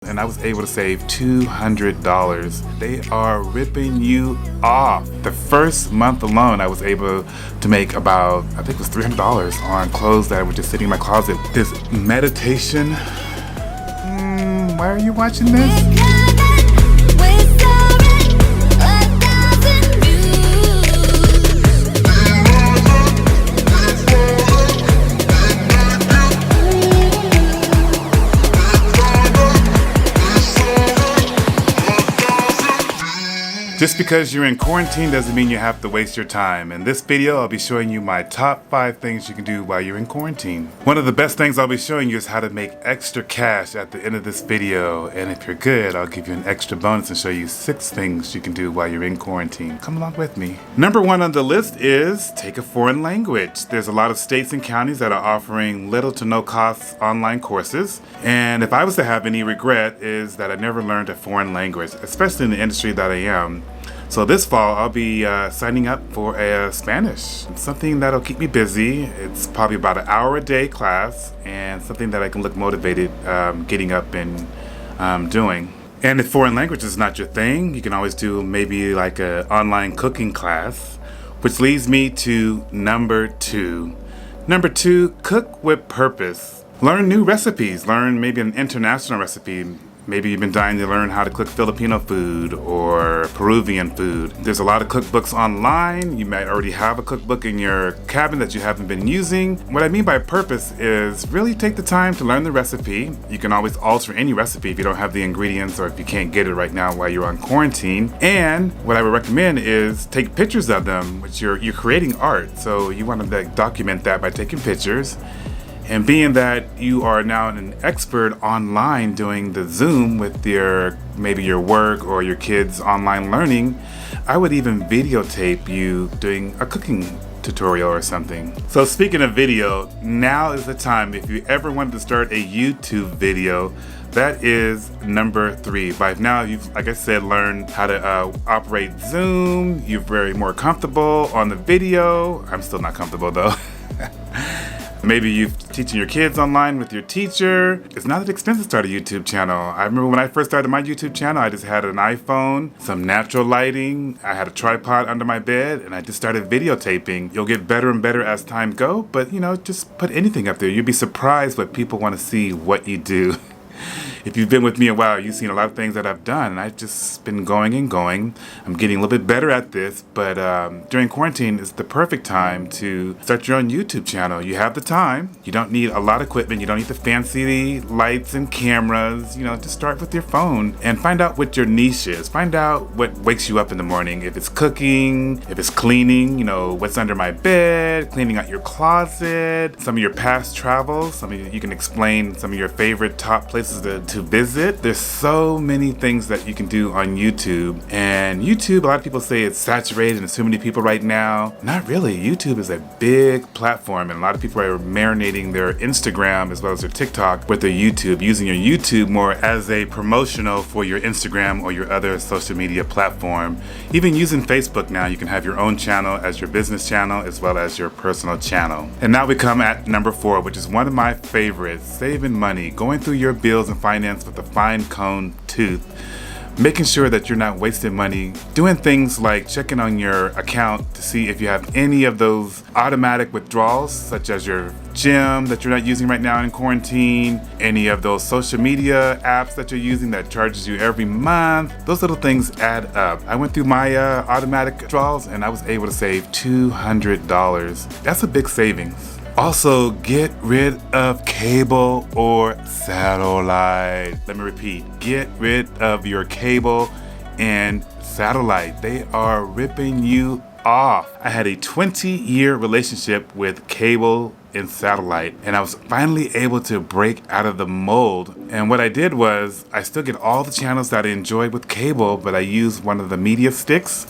and I was able to save $200. They are ripping you off. The first month alone, I was able to make about, I think it was $300 on clothes that were just sitting in my closet. This meditation, why are you watching this? Just because you're in quarantine doesn't mean you have to waste your time. In this video, I'll be showing you my top 5 things you can do while you're in quarantine. One of the best things I'll be showing you is how to make extra cash at the end of this video. And if you're good, I'll give you an extra bonus and show you 6 things you can do while you're in quarantine. Come along with me. Number 1 on the list is take a foreign language. There's a lot of states and counties that are offering little to no cost online courses. And if I was to have any regret, is that I never learned a foreign language, especially in the industry that I am. So this fall, I'll be signing up for a Spanish, something that'll keep me busy. It's probably about an hour a day class and something that I can look motivated getting up and doing. And if foreign language is not your thing, you can always do maybe like an online cooking class, which leads me to number 2. Number 2, cook with purpose. Learn new recipes. Learn maybe an international recipe. Maybe you've been dying to learn how to cook Filipino food or Peruvian food. There's a lot of cookbooks online. You might already have a cookbook in your cabinet that you haven't been using. What I mean by purpose is really take the time to learn the recipe. You can always alter any recipe if you don't have the ingredients or if you can't get it right now while you're on quarantine. And what I would recommend is take pictures of them, which you're creating art. So you want to document that by taking pictures. And being that you are now an expert online doing the Zoom with maybe your work or your kids' online learning, I would even videotape you doing a cooking tutorial or something. So speaking of video, now is the time. If you ever wanted to start a YouTube video, that is number 3. By now, you've, like I said, learned how to operate Zoom. You're very more comfortable on the video. I'm still not comfortable though. Maybe you're teaching your kids online with your teacher. It's not that expensive to start a YouTube channel. I remember when I first started my YouTube channel, I just had an iPhone, some natural lighting, I had a tripod under my bed, and I just started videotaping. You'll get better and better as time goes, but just put anything up there. You'll be surprised what people want to see what you do. If you've been with me a while, you've seen a lot of things that I've done, and I've just been going and going. I'm getting a little bit better at this, but during quarantine is the perfect time to start your own YouTube channel. You have the time. You don't need a lot of equipment. You don't need the fancy lights and cameras. Just start with your phone and find out what your niche is. Find out what wakes you up in the morning. If it's cooking, if it's cleaning, what's under my bed, cleaning out your closet, some of your past travels. You can explain some of your favorite top places to visit. There's so many things that you can do on YouTube. And YouTube, a lot of people say it's saturated and there's too many people right now. Not really. YouTube is a big platform, and a lot of people are marinating their Instagram as well as their TikTok with their YouTube, using your YouTube more as a promotional for your Instagram or your other social media platform. Even using Facebook now, you can have your own channel as your business channel as well as your personal channel. And now we come at number 4, which is one of my favorites, saving money, going through your bills and finance with a fine-combed tooth, making sure that you're not wasting money, doing things like checking on your account to see if you have any of those automatic withdrawals, such as your gym that you're not using right now in quarantine, any of those social media apps that you're using that charges you every month. Those little things add up. I went through my automatic withdrawals and I was able to save $200. That's a big savings. Also, get rid of cable or satellite. Let me repeat, get rid of your cable and satellite. They are ripping you off. I had a 20-year relationship with cable and satellite, and I was finally able to break out of the mold. And what I did was, I still get all the channels that I enjoyed with cable, but I use one of the media sticks.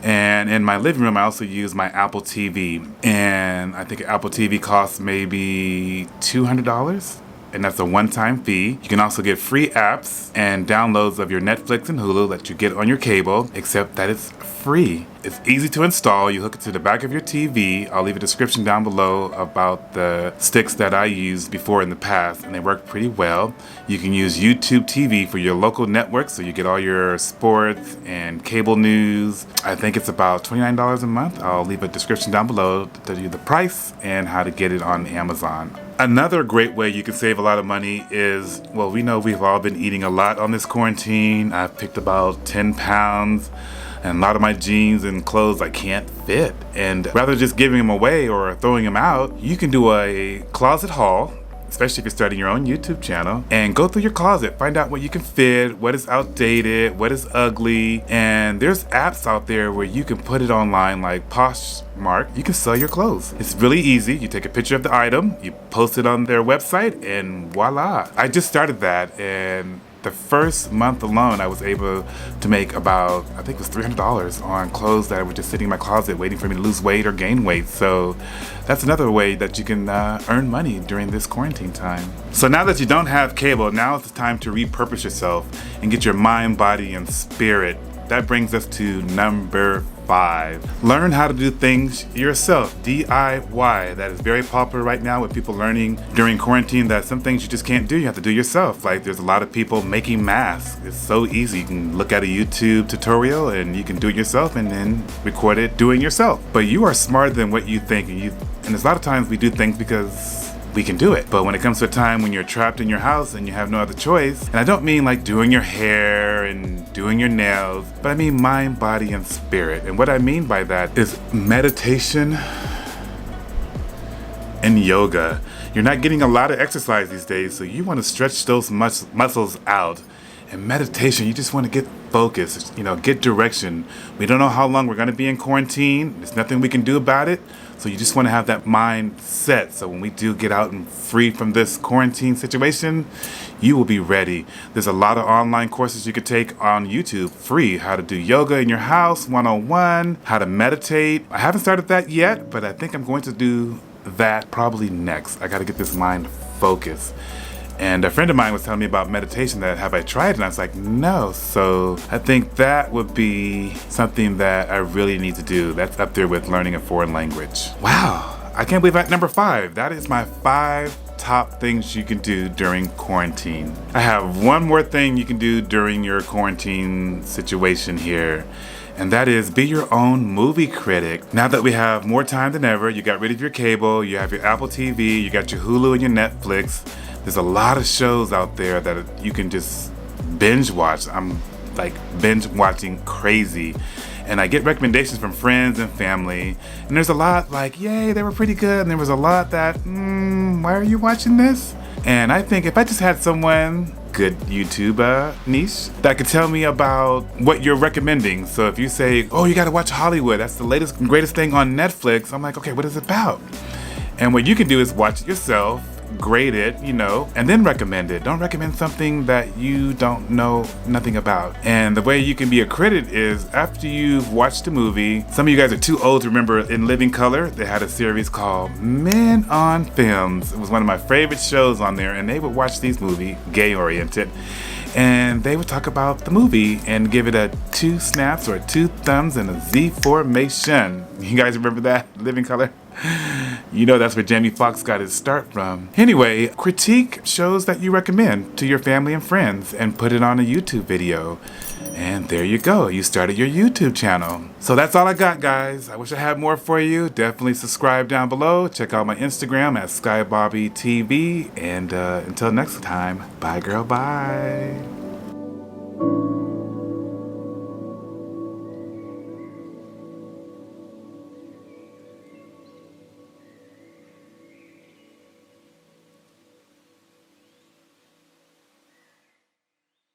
And in my living room, I also use my Apple TV. And I think Apple TV costs maybe $200. and that's a one-time fee. You can also get free apps and downloads of your Netflix and Hulu that you get on your cable, except that it's free. It's easy to install. You hook it to the back of your TV. I'll leave a description down below about the sticks that I used before in the past, and they work pretty well. You can use YouTube TV for your local network, so you get all your sports and cable news. I think it's about $29 a month. I'll leave a description down below to tell you the price and how to get it on Amazon. Another great way you can save a lot of money is, well, we know we've all been eating a lot on this quarantine. I've picked about 10 pounds. And a lot of my jeans and clothes I can't fit. And rather than just giving them away or throwing them out, you can do a closet haul, especially if you're starting your own YouTube channel, and go through your closet, find out what you can fit, what is outdated, what is ugly. And there's apps out there where you can put it online, like Poshmark. You can sell your clothes. It's really easy. You take a picture of the item, you post it on their website, and voila. I just started that, and the first month alone, I was able to make about, I think it was $300 on clothes that were just sitting in my closet waiting for me to lose weight or gain weight. So that's another way that you can earn money during this quarantine time. So now that you don't have cable, now it's time to repurpose yourself and get your mind, body, and spirit. That brings us to number 5. Learn how to do things yourself, DIY. That is very popular right now with people learning during quarantine that some things you just can't do, you have to do yourself. Like there's a lot of people making masks. It's so easy. You can look at a YouTube tutorial and you can do it yourself and then record it doing yourself. But you are smarter than what you think, and there's a lot of times we do things because we can do it. But when it comes to a time when you're trapped in your house and you have no other choice, and I don't mean like doing your hair and doing your nails, but I mean mind, body, and spirit. And what I mean by that is meditation and yoga. You're not getting a lot of exercise these days, so you want to stretch those muscles out. And meditation, you just want to get focused, get direction. We don't know how long we're going to be in quarantine. There's nothing we can do about it. So you just want to have that mind set. So when we do get out and free from this quarantine situation, you will be ready. There's a lot of online courses you could take on YouTube, free. How to do yoga in your house, 101, how to meditate. I haven't started that yet, but I think I'm going to do that probably next. I got to get this mind focused. And a friend of mine was telling me about meditation, that have I tried it? And I was like, no. So I think that would be something that I really need to do. That's up there with learning a foreign language. Wow, I can't believe I'm at number 5. That is my 5 top things you can do during quarantine. I have one more thing you can do during your quarantine situation here, and that is be your own movie critic. Now that we have more time than ever, you got rid of your cable, you have your Apple TV, you got your Hulu and your Netflix. There's a lot of shows out there that you can just binge watch. I'm like binge watching crazy. And I get recommendations from friends and family. And there's a lot like, yay, they were pretty good. And there was a lot that, why are you watching this? And I think if I just had someone, good YouTube niche, that could tell me about what you're recommending. So if you say, oh, you gotta watch Hollywood, that's the latest and greatest thing on Netflix. I'm like, okay, what is it about? And what you can do is watch it yourself, grade it, and then recommend it. Don't recommend something that you don't know nothing about. And the way you can be a critic is after you've watched a movie. Some of you guys are too old to remember In Living Color. They had a series called Men on Films. It was one of my favorite shows on there, and they would watch these movies, gay oriented, and they would talk about the movie and give it a 2 snaps or 2 thumbs and a Z formation. You guys remember that, Living Color? That's where Jamie Foxx got his start from. Anyway, critique shows that you recommend to your family and friends and put it on a YouTube video. And there you go. You started your YouTube channel. So that's all I got, guys. I wish I had more for you. Definitely subscribe down below. Check out my Instagram at SKYBOYSFO. And until next time, bye girl, bye.